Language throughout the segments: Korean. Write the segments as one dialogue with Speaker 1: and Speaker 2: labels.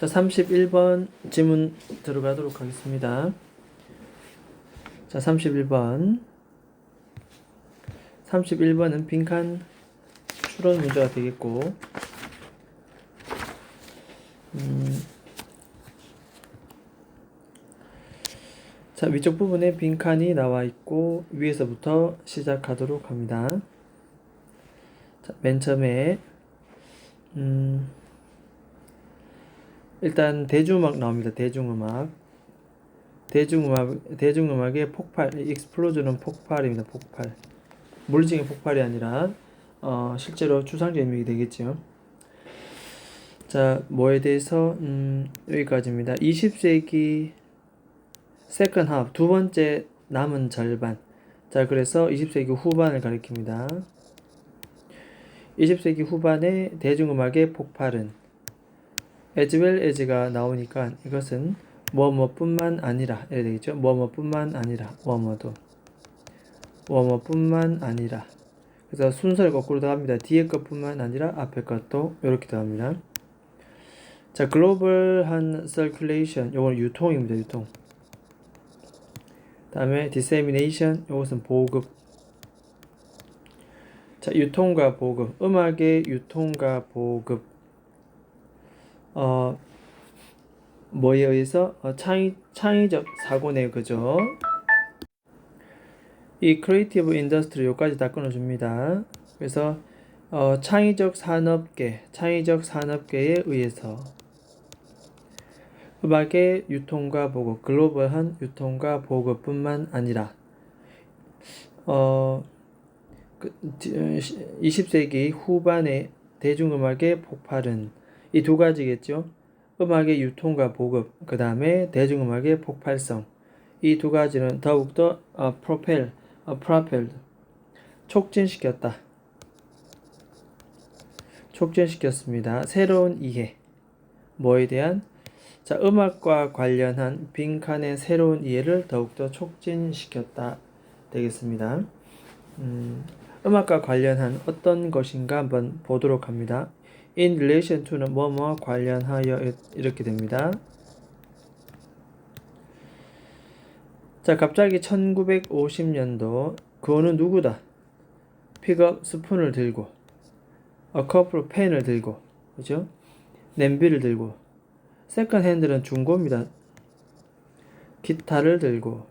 Speaker 1: 자, 31번 지문 들어가도록 하겠습니다. 자, 31번. 31번은 빈칸 추론 문제가 되겠고, 자, 위쪽 부분에 빈칸이 나와 있고, 위에서부터 시작하도록 합니다. 자, 맨 처음에, 일단 대중음악 나옵니다. 대중음악의 폭발, 익스플로전은 폭발입니다. 폭발. 물리적인 폭발이 아니라 실제로 추상적 의미가 되겠죠. 자, 뭐에 대해서 여기까지입니다. 20세기 second half, 두 번째 남은 절반. 자, 그래서 20세기 후반을 가리킵니다. 20세기 후반의 대중음악의 폭발은 as well as가 나오니까 이것은 뭐뭐뿐만 아니라 이래 되겠죠. 뭐뭐뿐만 아니라 뭐뭐뿐만 아니라. 그래서 순서를 거꾸로 더합니다. 뒤에 것뿐만 아니라 앞에 것도 이렇게 더합니다. 자, 글로벌한 circulation, 요건 유통입니다. 유통. 다음에 dissemination, 요것은 보급. 자, 유통과 보급, 음악의 유통과 보급. 뭐에 의해서? 창의적 사고네요. 그죠? 이 크리에이티브 인더스트리 요까지 다 끊어줍니다. 그래서 창의적 산업계에 의해서 음악의 유통과 보급, 글로벌한 유통과 보급뿐만 아니라 20세기 후반의 대중음악의 폭발은 이 두 가지겠죠. 음악의 유통과 보급, 그 다음에 대중음악의 폭발성. 이 두 가지는 더욱더 propelled, 촉진시켰습니다. 새로운 이해, 뭐에 대한? 자, 음악과 관련한 빈칸의 새로운 이해를 더욱더 촉진시켰다 되겠습니다. 음악과 관련한 어떤 것인가 한번 보도록 합니다. in relation to는 뭐뭐와 관련하여 이렇게 됩니다. 자, 갑자기 1950년도 그 어느 누구다 픽업 스푼을 들고 커플 펜을 들고, 그죠? 냄비를 들고, 세컨 핸들은 중고입니다. 기타를 들고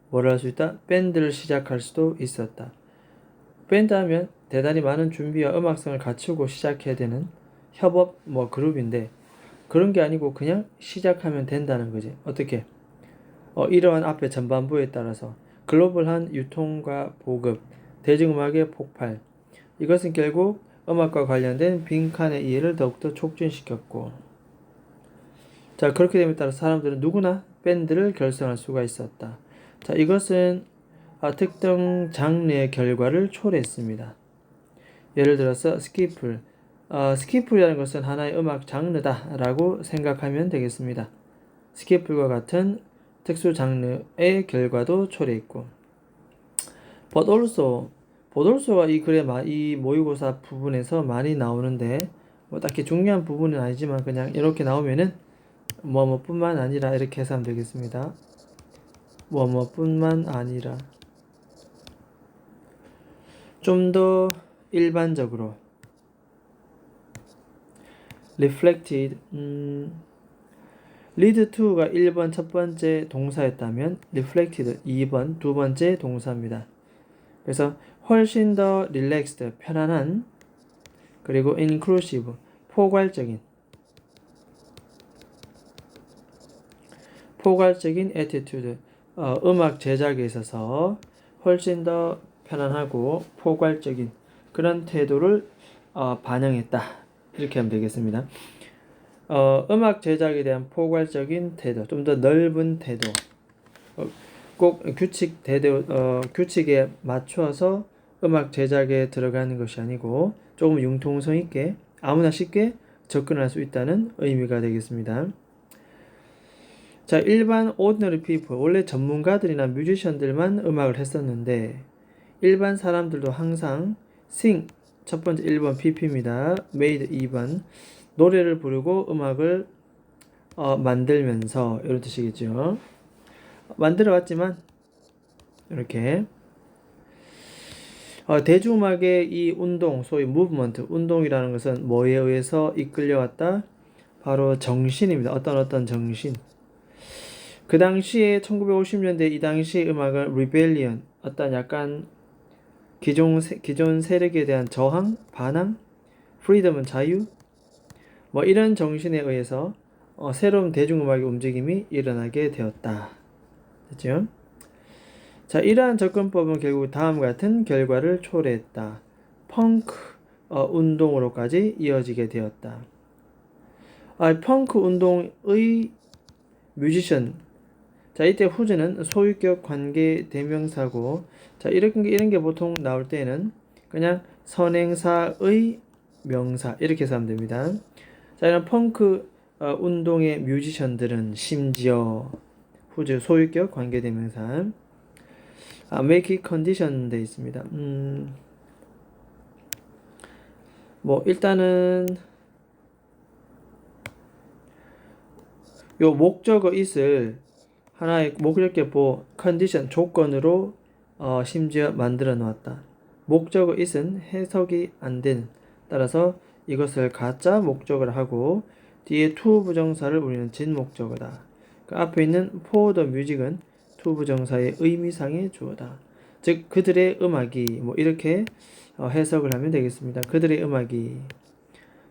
Speaker 1: 뭘 할 수 있다? 밴드를 시작할 수도 있었다. 밴드 하면 대단히 많은 준비와 음악성을 갖추고 시작해야 되는 협업 그룹인데, 그런 게 아니고 그냥 시작하면 된다는 거지. 어떻게? 이러한 앞에 전반부에 따라서 글로벌한 유통과 보급, 대중음악의 폭발, 이것은 결국 음악과 관련된 빈칸의 이해를 더욱더 촉진시켰고, 자, 그렇게 됨에 따라 사람들은 누구나 밴드를 결성할 수가 있었다. 자, 이것은 특정 장르의 결과를 초래했습니다. 예를 들어서 스키플이라는 것은 하나의 음악 장르다라고 생각하면 되겠습니다. 스키플과 같은 특수 장르의 결과도 초래했고, but also가 이 글의 이 모의고사 부분에서 많이 나오는데 딱히 중요한 부분은 아니지만 그냥 이렇게 나오면은 뭐뭐뿐만 아니라 이렇게 해석하면 되겠습니다. 뭐뭐뿐만 아니라. 좀 더 일반적으로 reflected, lead to가 1번 첫 번째 동사였다면 reflected 2번 두 번째 동사입니다. 그래서 훨씬 더 relaxed, 편안한, 그리고 inclusive, 포괄적인 attitude, 음악 제작에 있어서 훨씬 더 편안하고 포괄적인 그런 태도를 반영했다. 이렇게 하면 되겠습니다. 음악 제작에 대한 포괄적인 태도, 좀 더 넓은 태도, 꼭 규칙에 맞춰서 음악 제작에 들어가는 것이 아니고 조금 융통성 있게 아무나 쉽게 접근할 수 있다는 의미가 되겠습니다. 자, 일반 ordinary people, 원래 전문가들이나 뮤지션들만 음악을 했었는데 일반 사람들도 항상 sing, 첫 번째 1번 pp입니다. made 2번 노래를 부르고 음악을 만들면서 이런 뜻이겠죠. 만들어왔지만 이렇게 대중음악의 이 운동, 소위 무브먼트, 운동이라는 것은 뭐에 의해서 이끌려왔다? 바로 정신입니다. 어떤 정신. 그 당시에 1950년대 이 당시 음악은 리벨리언, 어떤 약간 기존 세력에 대한 저항, 반항, 프리덤은 자유, 뭐 이런 정신에 의해서 새로운 대중음악의 움직임이 일어나게 되었다. 됐죠? 자, 이러한 접근법은 결국 다음과 같은 결과를 초래했다. 펑크 운동으로까지 이어지게 되었다. 펑크 운동의 뮤지션. 자, 이때 후즈는 소유격 관계 대명사고, 자, 이런 게 보통 나올 때는 그냥 선행사의 명사 이렇게 해서 하면 됩니다. 자, 이런 펑크 운동의 뮤지션들은 심지어 후즈 소유격 관계 대명사 make condition 돼 있습니다. 뭐 일단은 요 목적어 is을 하나의 목적격보 condition 조건으로 심지어 만들어 놓았다. 목적어 is은 해석이 안 되는, 따라서 이것을 가짜 목적어를 하고 뒤에 to 부정사를 우리는 진목적어다. 그 앞에 있는 for the music은 to 부정사의 의미상의 주어다. 즉 그들의 음악이 뭐 이렇게 해석을 하면 되겠습니다. 그들의 음악이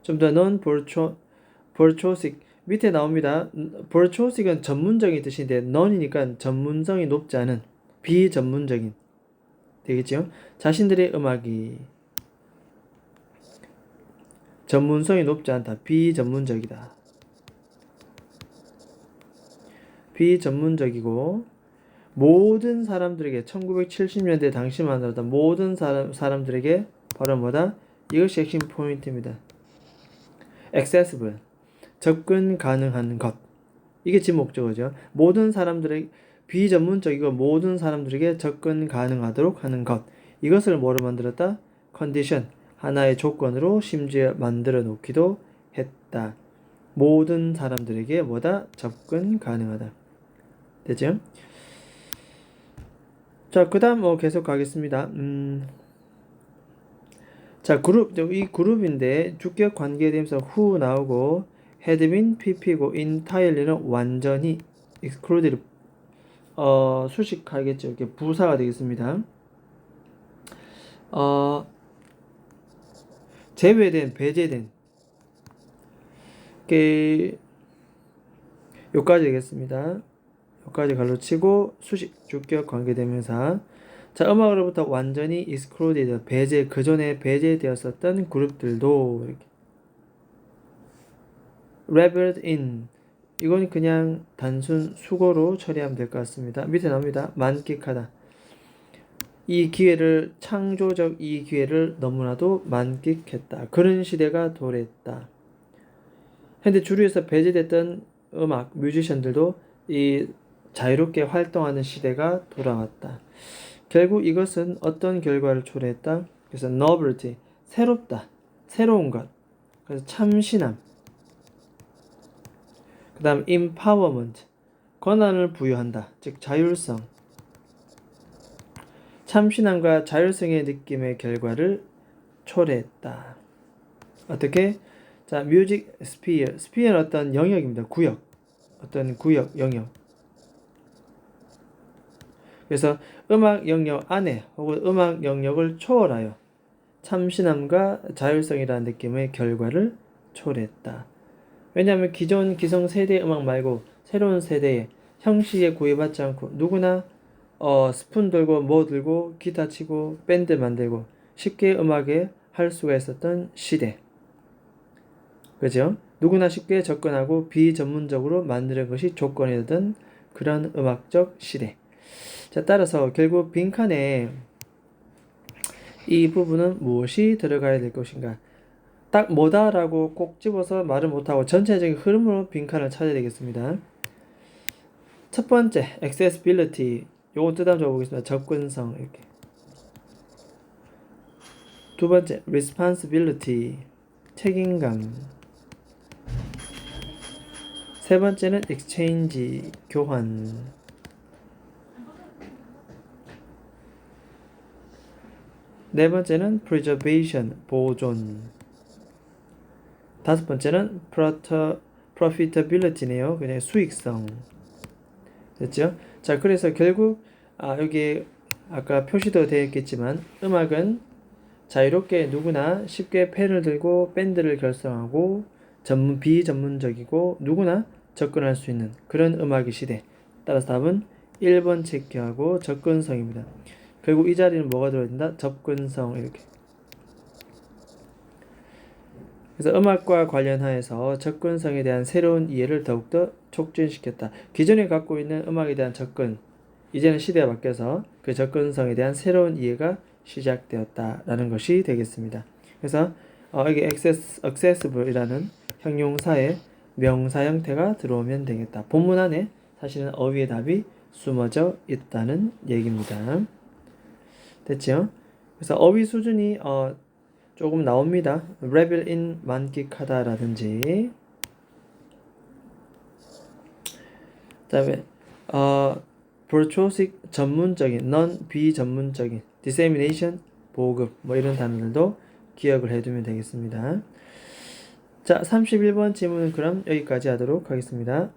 Speaker 1: 좀 더 non-virtuosic 밑에 나옵니다. virtuosic은 전문적인 뜻인데 non이니까 전문성이 높지 않은 비전문적인 되겠죠. 자신들의 음악이 전문성이 높지 않다. 비전문적이다. 비전문적이고 모든 사람들에게 1970년대 당시 만들었던 모든 사람들에게 바로 뭐다? 이것이 핵심 포인트입니다. accessible 접근 가능한 것. 이게 지금 목적어죠. 모든 사람들에게 비전문적이고 모든 사람들에게 접근 가능하도록 하는 것. 이것을 뭐로 만들었다? 컨디션 하나의 조건으로 심지어 만들어 놓기도 했다. 모든 사람들에게 뭐다? 접근 가능하다. 되죠? 자, 그 다음 계속 가겠습니다. 자, 이 그룹인데 주격 관계대명사 who 나오고 had been pp고 entirely는 완전히 excluded 수식하겠죠. 이렇게 부사가 되겠습니다. 제외된, 배제된 이렇게 요까지 되겠습니다. 요까지 갈로치고 수식 주격 관계대명사. 자, 음악으로부터 완전히 excluded 배제, 그 전에 배제되었었던 그룹들도 이렇게 reveled in 이건 그냥 단순 수거로 처리하면 될 것 같습니다. 밑에 나옵니다. 만끽하다. 창조적 이 기회를 너무나도 만끽했다. 그런 시대가 도래했다. 현대 주류에서 배제됐던 음악, 뮤지션들도 이 자유롭게 활동하는 시대가 돌아왔다. 결국 이것은 어떤 결과를 초래했다? 그래서 novelty, 새롭다, 새로운 것. 그래서 참신함. 그 다음 empowerment, 권한을 부여한다. 즉 자율성. 참신함과 자율성의 느낌의 결과를 초래했다. 어떻게? 자, 뮤직 스피어. 스피어는 어떤 영역입니다. 구역. 어떤 구역, 영역. 그래서 음악 영역 안에 혹은 음악 영역을 초월하여 참신함과 자율성이라는 느낌의 결과를 초래했다. 왜냐하면 기성 세대의 음악 말고 새로운 세대의 형식에 구애받지 않고 누구나 스푼 들고 뭐 들고 기타 치고 밴드 만들고 쉽게 음악에 할 수가 있었던 시대. 그죠? 누구나 쉽게 접근하고 비전문적으로 만드는 것이 조건이 되던 그런 음악적 시대. 자, 따라서 결국 빈칸에 이 부분은 무엇이 들어가야 될 것인가? 딱 뭐다라고 꼭 집어서 말을 못하고 전체적인 흐름으로 빈칸을 찾아야 되겠습니다. 첫 번째, accessibility. 요거 뜻 한번 적어보겠습니다. 접근성. 이렇게. 두 번째, responsibility. 책임감. 세 번째는 exchange, 교환. 네 번째는 preservation, 보존. 다섯 번째는 profitability네요. 그냥 수익성. 됐죠? 자, 그래서 결국 여기 아까 표시도 되어 있겠지만 음악은 자유롭게 누구나 쉽게 펜을 들고 밴드를 결성하고 비전문적이고 누구나 접근할 수 있는 그런 음악의 시대. 따라서 답은 1번 체크하고 접근성입니다. 결국 이 자리는 뭐가 들어있다? 접근성 이렇게. 그래서 음악과 관련하여서 접근성에 대한 새로운 이해를 더욱더 촉진시켰다. 기존에 갖고 있는 음악에 대한 접근, 이제는 시대가 바뀌어서 그 접근성에 대한 새로운 이해가 시작되었다라는 것이 되겠습니다. 그래서 여기 accessible이라는 형용사의 명사 형태가 들어오면 되겠다. 본문 안에 사실은 어휘의 답이 숨어져 있다는 얘기입니다. 됐죠? 그래서 어휘 수준이 조금 나옵니다. 레벨 인 만끽하다라든지, 그다음에 virtuosic 전문적인, non 비전문적인, dissemination 보급 뭐 이런 단어들도 기억을 해두면 되겠습니다. 자, 31번 질문은 그럼 여기까지 하도록 하겠습니다.